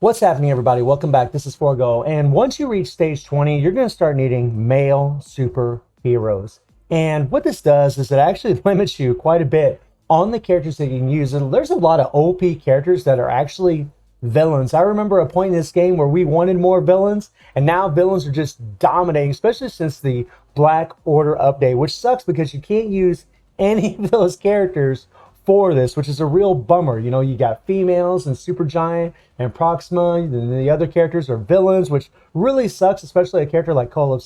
What's happening, everybody? Welcome back. This is Forgo. And once you reach stage 20, you're going to start needing male superheroes. And what this does is it actually limits you quite a bit on the characters that you can use. And there's a lot of OP characters that are actually villains. I remember a point in this game where we wanted more villains, and now villains are just dominating, especially since the Black Order update, which sucks because you can't use any of those characters for this, which is a real bummer. You know, you got females and Supergiant and Proxima, and the other characters are villains, which really sucks, especially a character like Knull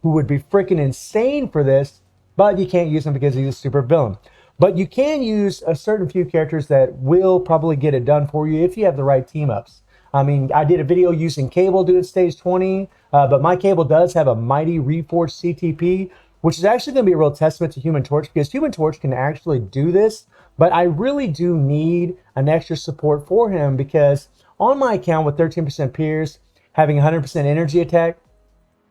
who would be freaking insane for this, but you can't use him because he's a super villain. But you can use a certain few characters that will probably get it done for you if you have the right team ups. I mean, I did a video using Cable doing stage 20, but my Cable does have a Mighty Reforged CTP, which is actually going to be a real testament to Human Torch, because Human Torch can actually do this. But I really do need an extra support for him, because on my account with 13% Pierce, having 100% energy attack,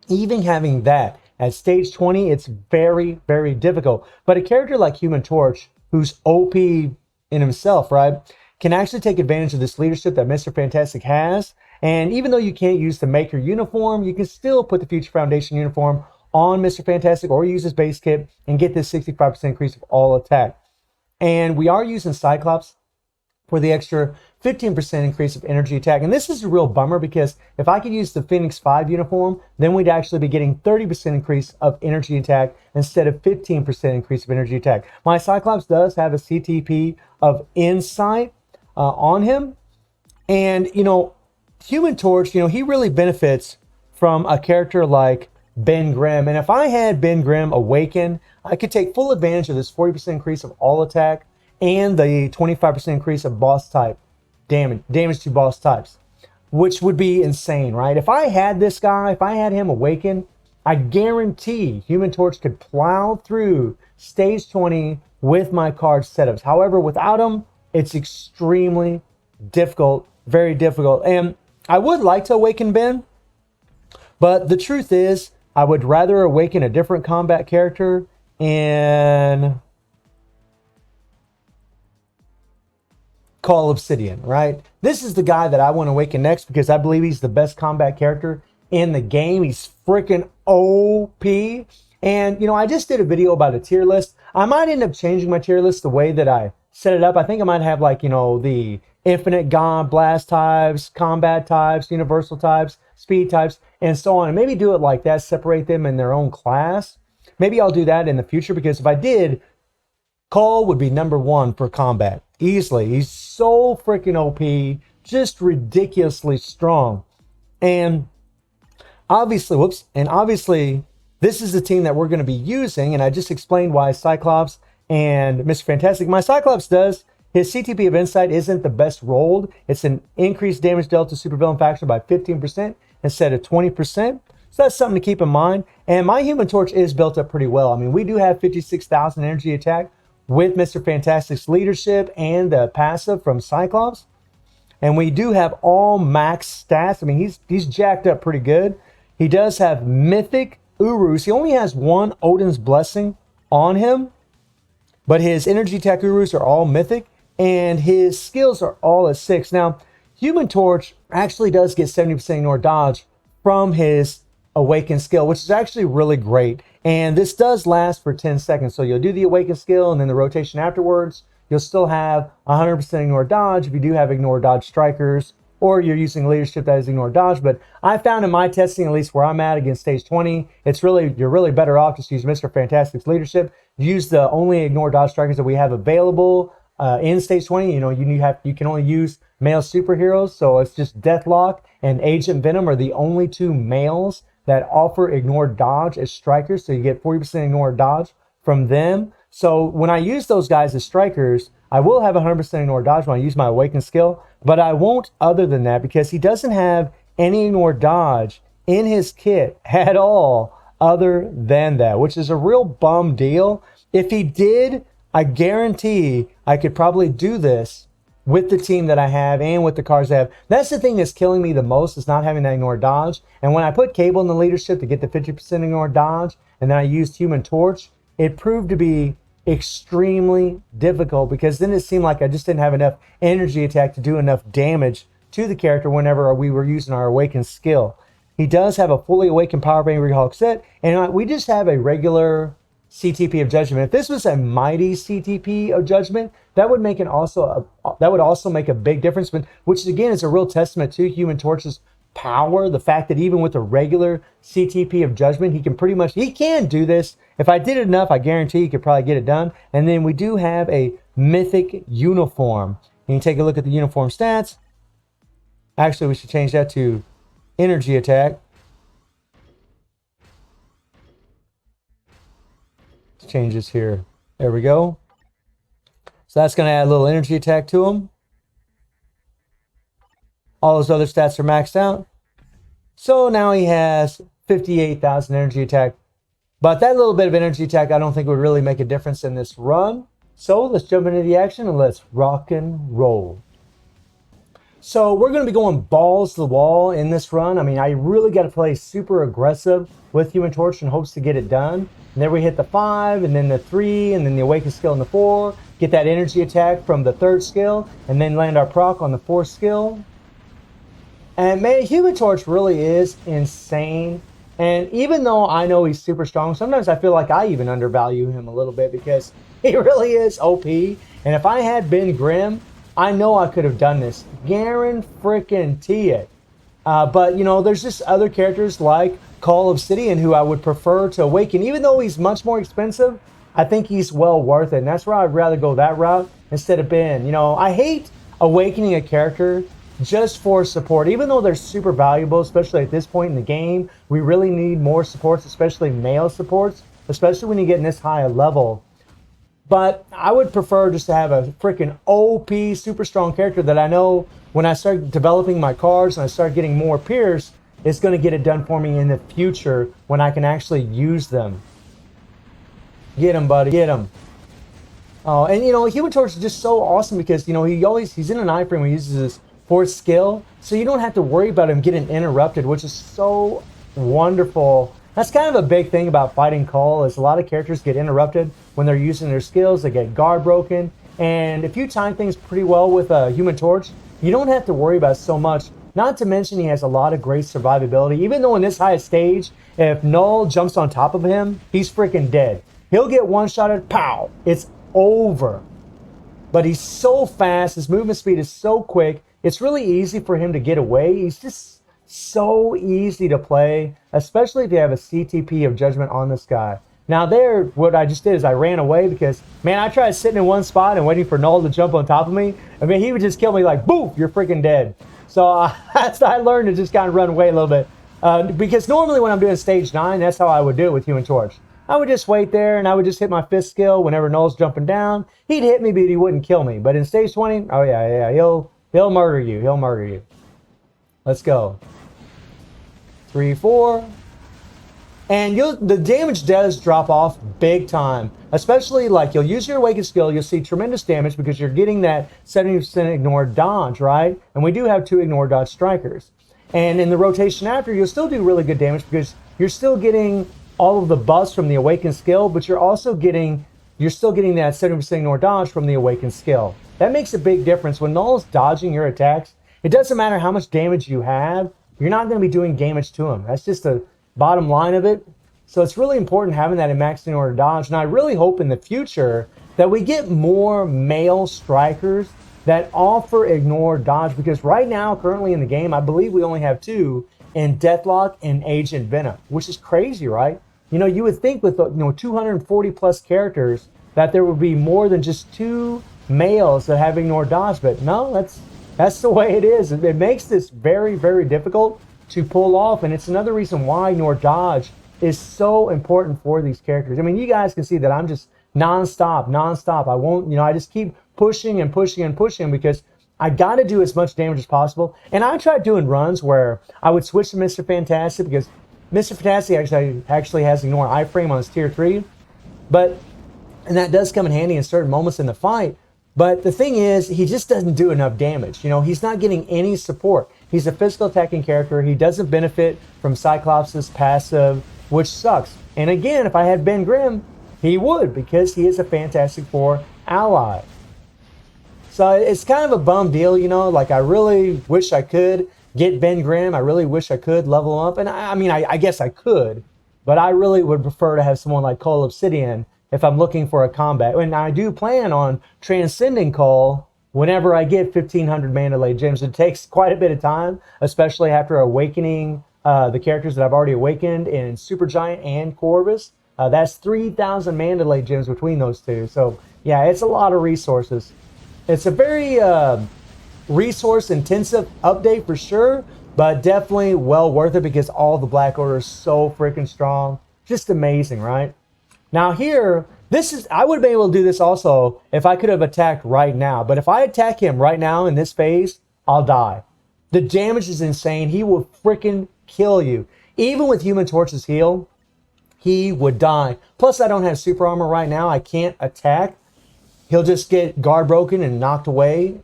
even having that at stage 20, it's very, very difficult. But a character like Human Torch, who's OP in himself, right, can actually take advantage of this leadership that Mr. Fantastic has. And even though you can't use the Maker uniform, you can still put the Future Foundation uniform on Mr. Fantastic or use his base kit and get this 65% increase of all attack. And we are using Cyclops for the extra 15% increase of energy attack. And this is a real bummer, because if I could use the Phoenix 5 uniform, then we'd actually be getting 30% increase of energy attack instead of 15% increase of energy attack. My Cyclops does have a CTP of Insight on him. And, you know, Human Torch, you know, he really benefits from a character like Ben Grimm. And if I had Ben Grimm awaken, I could take full advantage of this 40% increase of all attack and the 25% increase of boss type damage to boss types, which would be insane, right? If I had this guy, if I had him awaken, I guarantee Human Torch could plow through stage 20 with my card setups. However, without him, it's extremely difficult, very difficult. And I would like to awaken Ben, but the truth is, I would rather awaken a different combat character in Call Obsidian, right? This is the guy that I want to awaken next, because I believe he's the best combat character in the game. He's freaking OP. And, you know, I just did a video about a tier list. I might end up changing my tier list the way that I set it up. I think I might have, like, you know, the infinite God blast types, combat types, universal types, speed types, and so on. And maybe do it like that, separate them in their own class. Maybe I'll do that in the future, because if I did, Cole would be number one for combat. Easily. He's so freaking OP, just ridiculously strong. And obviously, this is the team that we're going to be using, and I just explained why Cyclops and Mr. Fantastic. My Cyclops his CTP of Insight isn't the best rolled. It's an increased damage dealt to supervillain faction by 15% instead of 20%. So that's something to keep in mind. And my Human Torch is built up pretty well. I mean, we do have 56,000 energy attack with Mr. Fantastic's leadership and the passive from Cyclops. And we do have all max stats. I mean, he's jacked up pretty good. He does have Mythic Urus. He only has one Odin's Blessing on him, but his energy attack Urus are all Mythic, and his skills are all at 6. Now, Human Torch actually does get 70% ignore dodge from his Awaken skill, which is actually really great. And this does last for 10 seconds. So you'll do the Awaken skill and then the rotation afterwards. You'll still have 100% ignore dodge if you do have ignore dodge strikers, or you're using leadership that is ignore dodge. But I found in my testing, at least where I'm at against stage 20, you're really better off just use Mr. Fantastic's leadership. Use the only ignore dodge strikers that we have available in stage 20. You know, you can only use male superheroes. So it's just Deathlock and Agent Venom are the only two males that offer ignore dodge as strikers, so you get 40% ignore dodge from them. So when I use those guys as strikers, I will have 100% ignore dodge when I use my Awaken skill, but I won't other than that, because he doesn't have any ignore dodge in his kit at all other than that, which is a real bum deal. If he did, I guarantee I could probably do this with the team that I have and with the cards I have. That's the thing that's killing me the most, is not having that ignore dodge. And when I put Cable in the leadership to get the 50% ignore dodge, and then I used Human Torch, it proved to be extremely difficult, because then it seemed like I just didn't have enough energy attack to do enough damage to the character whenever we were using our awakened skill. He does have a fully awakened power of Angry Hulk set, and we just have a regular CTP of Judgment. If this was a mighty CTP of Judgment, that would make that would also make a big difference. But which again is a real testament to Human Torch's power. The fact that even with a regular CTP of Judgment, he can do this. If I did it enough, I guarantee he could probably get it done. And then we do have a mythic uniform. And you take a look at the uniform stats. Actually, we should change that to energy attack. Let's change this here. There we go. So that's going to add a little energy attack to him. All those other stats are maxed out. So now he has 58,000 energy attack. But that little bit of energy attack I don't think would really make a difference in this run. So let's jump into the action and let's rock and roll. So we're going to be going balls to the wall in this run. I mean, I really got to play super aggressive with Human Torch in hopes to get it done. And then we hit the 5, and then the 3, and then the Awakened skill in the 4. Get that energy attack from the 3rd skill, and then land our proc on the 4th skill. And man, Human Torch really is insane. And even though I know he's super strong, sometimes I feel like I even undervalue him a little bit because he really is OP. And if I had been Grim, I know I could have done this. Guarantee it. But, you know, there's just other characters like Call Obsidian who I would prefer to awaken. Even though he's much more expensive, I think he's well worth it. And that's where I'd rather go that route instead of Ben. You know, I hate awakening a character just for support. Even though they're super valuable, especially at this point in the game, we really need more supports, especially male supports, especially when you get in this high a level. But I would prefer just to have a freaking OP, super strong character that I know when I start developing my cards and I start getting more Pierce, it's going to get it done for me in the future when I can actually use them. Get him, buddy. Get him. Oh, and you know, Human Torch is just so awesome because, you know, he's in an iframe where he uses his 4th skill, so you don't have to worry about him getting interrupted, which is so wonderful. That's kind of a big thing about fighting Knull, is a lot of characters get interrupted when they're using their skills. They get guard broken, and if you time things pretty well with a Human Torch, you don't have to worry about so much. Not to mention he has a lot of great survivability. Even though in this highest stage, if Knull jumps on top of him, he's freaking dead. He'll get one-shotted, pow, it's over. But he's so fast, his movement speed is so quick, it's really easy for him to get away. He's just so easy to play, especially if you have a CTP of Judgment on this guy. Now there, what I just did is I ran away because, man, I tried sitting in one spot and waiting for Knull to jump on top of me. I mean, he would just kill me like, boom, you're freaking dead. So I learned to just kind of run away a little bit. Because normally when I'm doing stage 9, that's how I would do it with Human Torch. I would just wait there and I would just hit my 5th skill whenever Knull's jumping down. He'd hit me, but he wouldn't kill me. But in stage 20, oh yeah, he'll murder you. He'll murder you. Let's go. 3, 4. And the damage does drop off big time. Especially like you'll use your Awakened skill, you'll see tremendous damage because you're getting that 70% ignore dodge, right? And we do have 2 ignore dodge strikers. And in the rotation after, you'll still do really good damage because you're still getting all of the buffs from the Awakened skill, but you're still getting that 70% ignore dodge from the Awakened skill. That makes a big difference. When Knull's dodging your attacks, it doesn't matter how much damage you have, you're not going to be doing damage to him. That's just the bottom line of it. So it's really important having that in max ignore dodge. And I really hope in the future that we get more male strikers that offer ignore dodge, because right now, currently in the game, I believe we only have 2 in Deathlock and Agent Venom, which is crazy, right? You know, you would think with 240 plus characters that there would be more than just 2 males that have ignore dodge, but no, that's the way it is. It makes this very, very difficult to pull off, and it's another reason why ignore dodge is so important for these characters. I mean, you guys can see that I'm just non-stop. I won't, I just keep pushing and pushing and pushing because I got to do as much damage as possible. And I tried doing runs where I would switch to Mr. Fantastic because Mr. Fantastic actually has ignore iframe on his tier 3. And that does come in handy in certain moments in the fight. But the thing is, he just doesn't do enough damage. He's not getting any support. He's a physical attacking character. He doesn't benefit from Cyclops' passive, which sucks. And again, if I had Ben Grimm, he would, because he is a Fantastic Four ally. So it's kind of a bum deal, you know, like I really wish I could get Ben Grimm. I really wish I could level him up. And I mean, I guess I could, but I really would prefer to have someone like Cole Obsidian if I'm looking for a combat. And I do plan on transcending Cole whenever I get 1,500 Mandalay gems. It takes quite a bit of time, especially after awakening the characters that I've already awakened in Supergiant and Corvus. That's 3,000 Mandalay gems between those two. So yeah, it's a lot of resources. It's a very resource intensive update for sure, but definitely well worth it because all the Black Order is so freaking strong. Just amazing, right? Now here, I would have been able to do this also if I could have attacked right now. But if I attack him right now in this phase, I'll die. The damage is insane. He will freaking kill you. Even with Human Torch's heal, he would die. Plus, I don't have super armor right now. I can't attack. He'll just get guard broken and knocked away.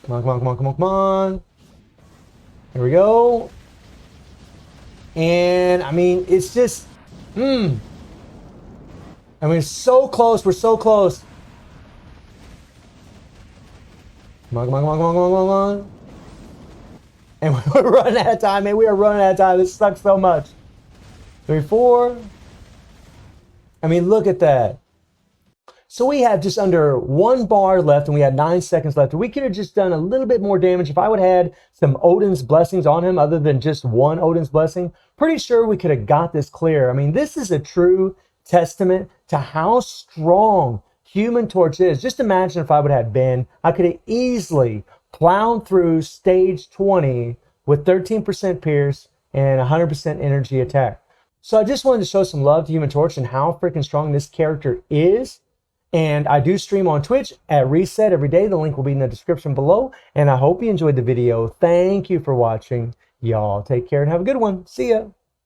Come on, come on, come on, come on, come on. Here we go. And, I mean, it's just... I mean, it's so close. We're so close. Come on, come on, come on, come on, come on, come on. And we're running out of time, man. We are running out of time. This sucks so much. 3, 4. I mean, look at that. So we have just under 1 bar left and we had 9 seconds left. We could have just done a little bit more damage if I would have had some Odin's blessings on him other than just one Odin's blessing. Pretty sure we could have got this clear. I mean, this is a true testament to how strong Human Torch is. Just imagine if I would have had Ben, I could have easily plowed through stage 20 with 13% pierce and 100% energy attack. So I just wanted to show some love to Human Torch and how freaking strong this character is. And I do stream on Twitch at Reset every day. The link will be in the description below. And I hope you enjoyed the video. Thank you for watching. Y'all take care and have a good one. See ya.